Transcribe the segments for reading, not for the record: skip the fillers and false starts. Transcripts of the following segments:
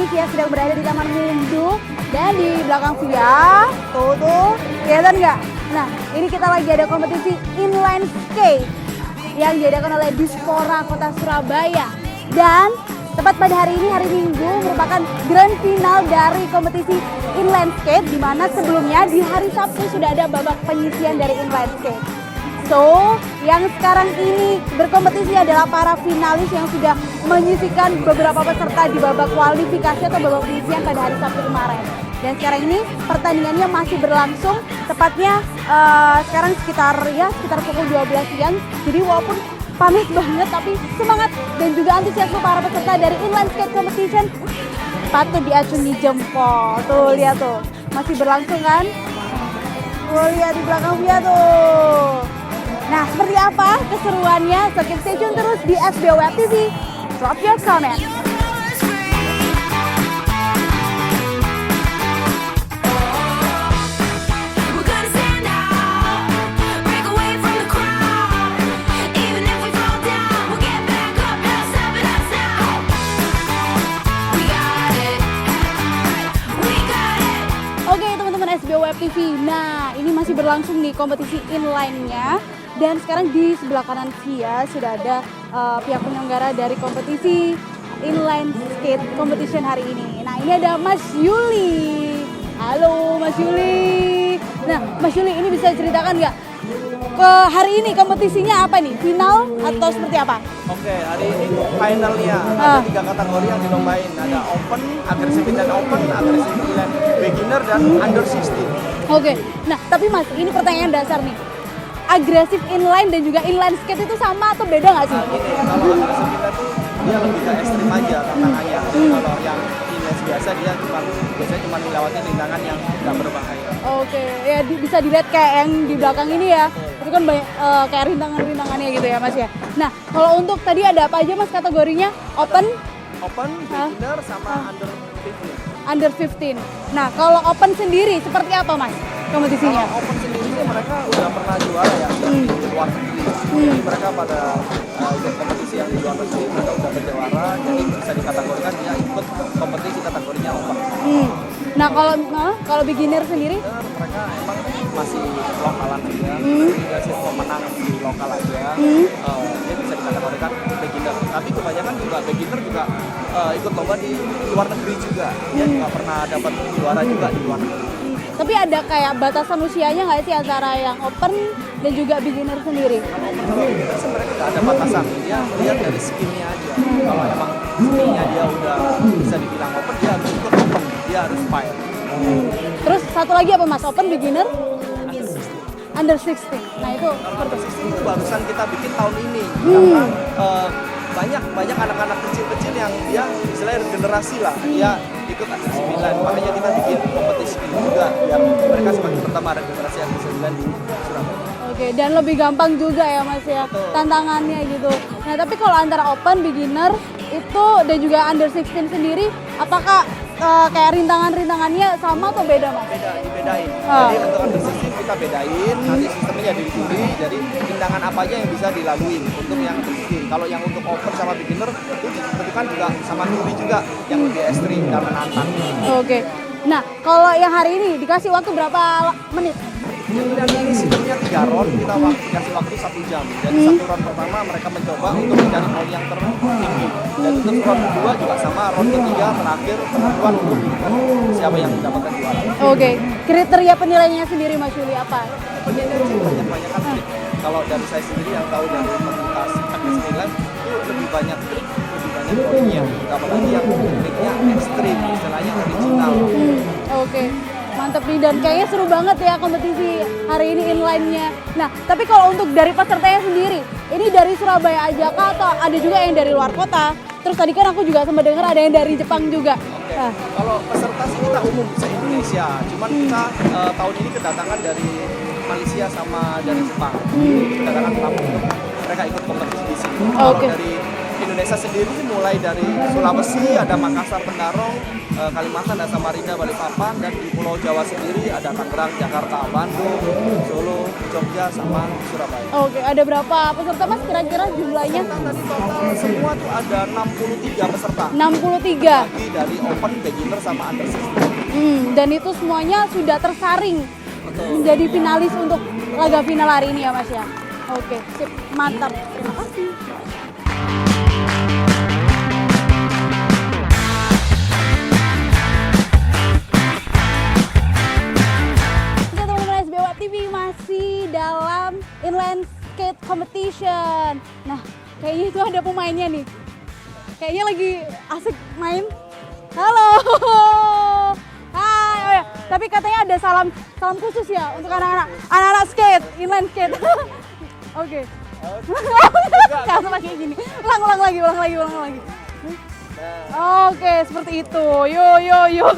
ini Via sedang berada di Taman Mundu dan di belakang Via, tuh, kelihatan nggak? Nah, ini kita lagi ada kompetisi inline skate yang diadakan oleh Dispora Kota Surabaya. Dan tepat pada hari ini, hari Minggu, merupakan grand final dari kompetisi inline skate, di mana sebelumnya di hari Sabtu sudah ada babak penyisian dari inline skate. So, yang sekarang ini berkompetisi adalah para finalis yang sudah menyisikan beberapa peserta di babak kualifikasi atau babak penyisian pada hari Sabtu kemarin. Dan sekarang ini pertandingannya masih berlangsung, tepatnya sekarang sekitar pukul 12 siang. Jadi walaupun panas banget, tapi semangat dan juga antusiasme para peserta dari inline skate competition patut diacungi jempol. Tuh, lihat tuh, masih berlangsung kan? Tuh, lihat di belakang dia tuh. Nah, seperti apa keseruannya? So, stay tune terus di SBO Web TV. Drop your comment. Oke, teman-teman SBO Web TV. Nah, ini masih berlangsung nih kompetisi inline-nya. Dan sekarang di sebelah kanan Via sudah ada pihak penyelenggara dari kompetisi inline skate competition hari ini. Nah, ini ada Mas Yuli. Halo Mas Yuli. Nah, Mas Yuli, ini bisa ceritakan nggak ke hari ini kompetisinya apa nih? Final atau seperti apa? Oke, hari ini finalnya ada 3 kategori yang dilombain. Ada open, agresif dan open, agresif inline beginner dan under 16. Oke, nah tapi Mas, ini pertanyaan dasar nih. Agresif inline dan juga inline skate itu sama atau beda nggak sih? Nah, gini, kalau agresif kita tuh dia lebih ke ekstrim aja tantangannya. Kalau yang inline biasa dia biasanya cuma melewati rintangan yang nggak berbahaya. Oke, ya bisa dilihat kayak yang di belakang ini ya. Itu kan banyak kayak rintangan-rintangannya gitu ya Mas ya. Nah, kalau untuk tadi ada apa aja Mas kategorinya? Open, beginner sama under 15. Under 15. Nah, kalau open sendiri seperti apa Mas kompetisinya? Kalau open sendiri sih mereka udah pernah juara ya di luar negeri. Jadi mereka pada ikut kompetisi yang di luar negeri mereka udah berjuara. Jadi bisa dikategorikan dia ikut kompetisi kategorinya open. Nah, kalau beginner sendiri? Mereka emang masih lokalan aja. Dia sih pemenang di lokal aja. Dia bisa dikategorikan beginner. Tapi kebanyakan juga beginner juga ikut lomba di luar negeri juga. Dia juga pernah dapat juara juga di luar negeri. Tapi ada kayak batasan usianya nggak sih antara yang open dan juga beginner sendiri? Kalau open sama beginner sih mereka nggak ada batasan. Dia lihat dari skill-nya aja. Kalau emang skill-nya dia udah bisa dibilang open, dia harus ikut open. Dia harus fight. Terus satu lagi apa Mas? Open beginner? Under 16. Nah itu. Kalau under 16 itu barusan kita bikin tahun ini. Karena banyak anak-anak kecil-kecil yang dia istilahnya generasi lah. Dia ikut under 9. Makanya kita bikin kompetisi ini juga biar mereka semakin pertama ada generasi under 9 di Surabaya. Oke, dan lebih gampang juga ya Mas ya. Betul. Tantangannya gitu. Nah, tapi kalau antara open beginner itu dan juga under 16 sendiri, apakah kayak rintangannya sama atau beda Mas? Dibedain. Jadi untuk under 16 kita bedain, nanti sistemnya dihitung. Jadi rintangan apa aja yang bisa dilalui untuk yang under 16. Kalau yang untuk open sama beginner itu ditentukan juga sama juri juga yang lebih ekstrim dan menantang. Oke. Nah, kalau yang hari ini dikasih waktu berapa menit? Dan ini sistemnya 3 round, kita kasih waktu 1 jam. Jadi 1 round pertama mereka mencoba untuk mencari poin yang tertinggi. Dan untuk round kedua juga sama, round ketiga terakhir penentuan untuk siapa yang mendapatkan juara. Oke. Kriteria penilaiannya sendiri Mas Yuli apa? Penilaian sih banyak kan trik. Kalau dari saya sendiri yang tahu dari komunitas teknis nilai itu lebih banyak trik, lebih banyak poinnya. Apalagi yang triknya ekstrim, istilahnya original. Oke. Mantep nih, dan kayaknya seru banget ya kompetisi hari ini inline-nya. Nah, tapi kalau untuk dari pesertanya sendiri, ini dari Surabaya aja kah atau ada juga yang dari luar kota? Terus tadi kan aku juga sempat dengar ada yang dari Jepang juga. Oke. Kalau peserta sih kita umum se-Indonesia, cuman kita tahun ini kedatangan dari Malaysia sama dari Jepang. Kedatangan tamu mereka ikut kompetisi di sini. Kalau dari Indonesia sendiri mulai dari Sulawesi, ada Makassar, Tenggarong, Kalimantan, dan Samarinda, Balikpapan, dan di Pulau Jawa sendiri ada Tangerang, Jakarta, Bandung, Solo, Jogja, sama Surabaya. Oke, ada berapa peserta Mas kira-kira jumlahnya? Tadi total semua tuh ada 63 peserta. 63. Bagi dari open, beginner, sama under 16. Dan itu semuanya sudah tersaring menjadi finalis untuk laga final hari ini ya Mas ya. Oke, sip, mantap. Terima kasih. Oke teman-teman SBW TV masih dalam inline skate competition. Nah, kayaknya itu ada pemainnya nih. Kayaknya lagi asik main. Halo. Hai. Oh ya, tapi katanya ada salam khusus ya untuk anak-anak skate, inline skate. Oke. Nggak usah kayak gini. Ulang lagi. Oke, seperti itu. Yo.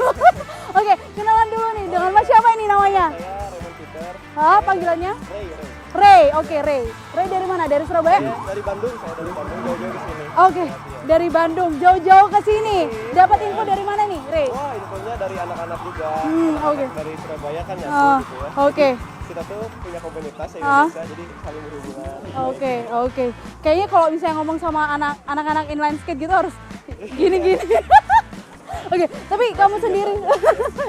Oke, kenalan dulu nih dengan Mas siapa ini namanya? Saya Raymond Peter. Hah, panggilannya? Ray. Ray. Oke, Ray. Ray dari mana? Dari Surabaya? Dari Bandung, saya dari Bandung jauh-jauh ke sini. Oke, dari Bandung jauh-jauh ke sini. Dapat info dari mana nih, Ray? Wah, infonya dari anak-anak juga. Oke. Dari Surabaya kan ya, gitu ya. Oke. Kita tuh punya komunitas Indonesia, jadi saling berhubungan. Oke. Kayaknya kalau misalnya ngomong sama anak-anak inline skate gitu harus gini. Oke, tapi kamu sendiri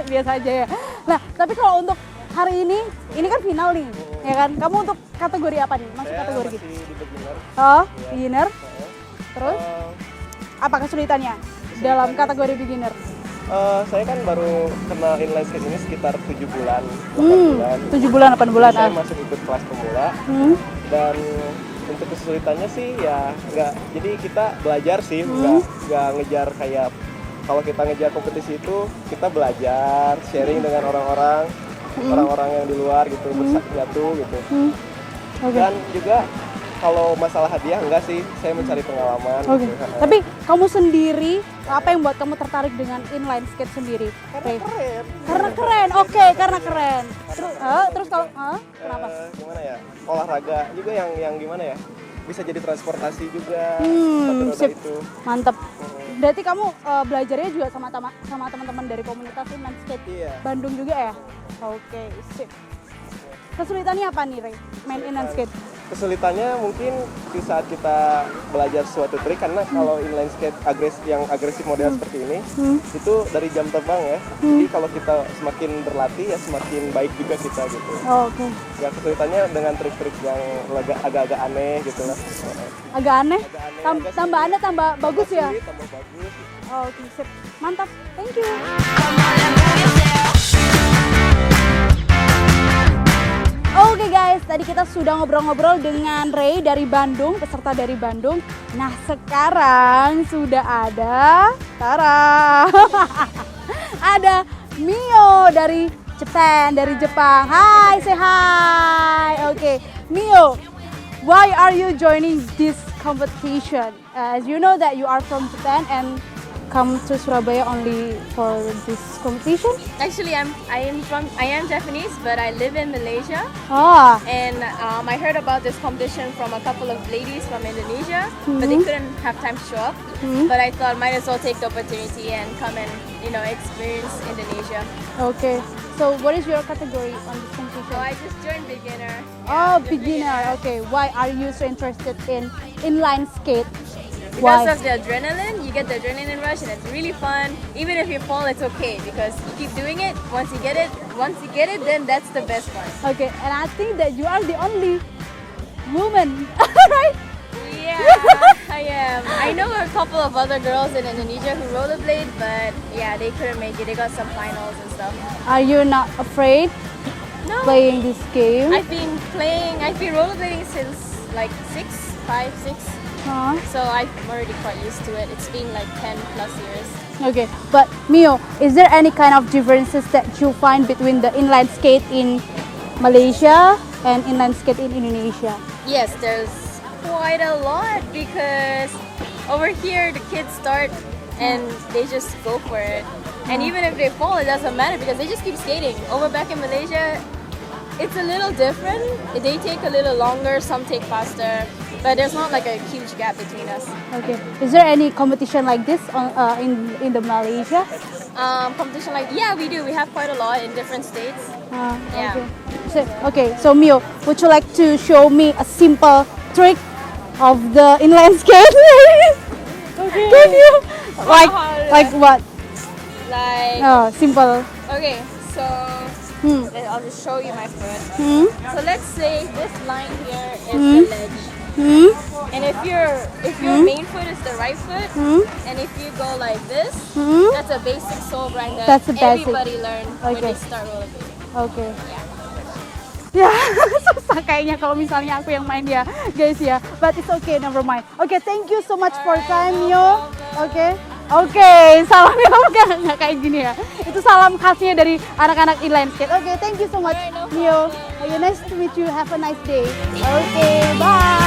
biasa aja ya. Nah, tapi kalau untuk hari ini kan final nih, ya kan? Kamu untuk kategori apa nih? Masuk kategori gitu? Masih di beginner. Oh, beginner. Saya. Terus apa kesulitannya dalam kategori beginner? Saya kan baru kena inline skate ini sekitar 7 bulan, 7 bulan, 8 bulan. Saya masuk ikut kelas pemula. Dan untuk kesulitannya sih ya nggak, jadi kita belajar sih, nggak ngejar kayak kalau kita ngejar kompetisi itu kita belajar sharing dengan orang-orang yang di luar gitu, bersatu gitu. Dan juga kalau masalah hadiah enggak sih, saya mencari pengalaman. Gitu. Tapi kamu sendiri apa yang buat kamu tertarik dengan inline skate sendiri? Karena keren. Oke, karena keren. Terus kalau kenapa? Gimana ya? Olahraga juga yang gimana ya? Bisa jadi transportasi juga. Sip. Itu. Mantap. Berarti kamu belajarnya juga sama teman-teman dari komunitas inline skate Bandung juga ya? Oke, sip. Kesulitannya apa nih, Ray? Main inline skate? Kesulitannya mungkin di saat kita belajar suatu trik, karena kalau inline skate yang agresif model seperti ini itu dari jam terbang ya. Jadi kalau kita semakin berlatih ya semakin baik juga kita gitu. Oke. Ya kesulitannya dengan trik-trik yang agak-agak aneh gitu lah. Agak aneh? Tambah aneh tambah bagus ya? Tambah bagus. Oke, sip. Mantap. Thank you. Oke guys, tadi kita sudah ngobrol-ngobrol dengan Ray dari Bandung, peserta dari Bandung. Nah sekarang sudah ada, ada Mio dari Jepang. Hai, say hi. Oke, Mio, why are you joining this competition? As you know that you are from Japan and come to Surabaya only for this competition? Actually, I am Japanese, but I live in Malaysia. Ah, And I heard about this competition from a couple of ladies from Indonesia, but they couldn't have time to show up. But I thought might as well take the opportunity and come and experience Indonesia. okay. So what is your category on this competition? So I just joined beginner. Oh, just beginner. Okay. Why are you so interested in inline skate? Because Why? of the adrenaline, you get the adrenaline rush, and it's really fun. Even if you fall, it's okay because you keep doing it. Once you get it, then that's the best part. Okay, and I think that you are the only woman, right? Yeah, I am. I know a couple of other girls in Indonesia who rollerblade, but yeah, they couldn't make it. They got some finals and stuff. Are you not afraid No, playing this game? I've been rollerblading since like 5, 6. Huh? So I'm already quite used to it. It's been like 10 plus years. Okay, but Mio, is there any kind of differences that you find between the inline skate in Malaysia and inline skate in Indonesia? Yes, there's quite a lot because over here the kids start and they just go for it. And even if they fall, it doesn't matter because they just keep skating. Over back in Malaysia, it's a little different. They take a little longer, some take faster. but there's not like a huge gap between us. Okay. Is there any competition like this in the Malaysia? Competition like we do. We have quite a lot in different states. Yeah. Okay. So Mio, would you like to show me a simple trick of the inline skate? Okay. Can you like what? Like Simple. okay, so Hmm. I'll just show you my foot. Hmm. So let's say this line here is the ledge, Hmm. and if your main foot is the right foot, Hmm. and if you go like this, Hmm. that's a basic sole grind that That's a basic. everybody learn when Okay. they start rollerblading. Oke. Ya, susah kayaknya kalau misalnya aku yang main ya, guys ya. But it's okay, never mind. Oke, thank you so much for time, Mio. Oke, salamnya nggak kayak gini ya. Itu salam khasnya dari anak-anak inline skate. Oke, thank you so much, Mio. Okay, nice to meet you. Have a nice day. Oke, bye.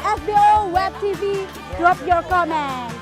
FBO Web TV, drop your comment.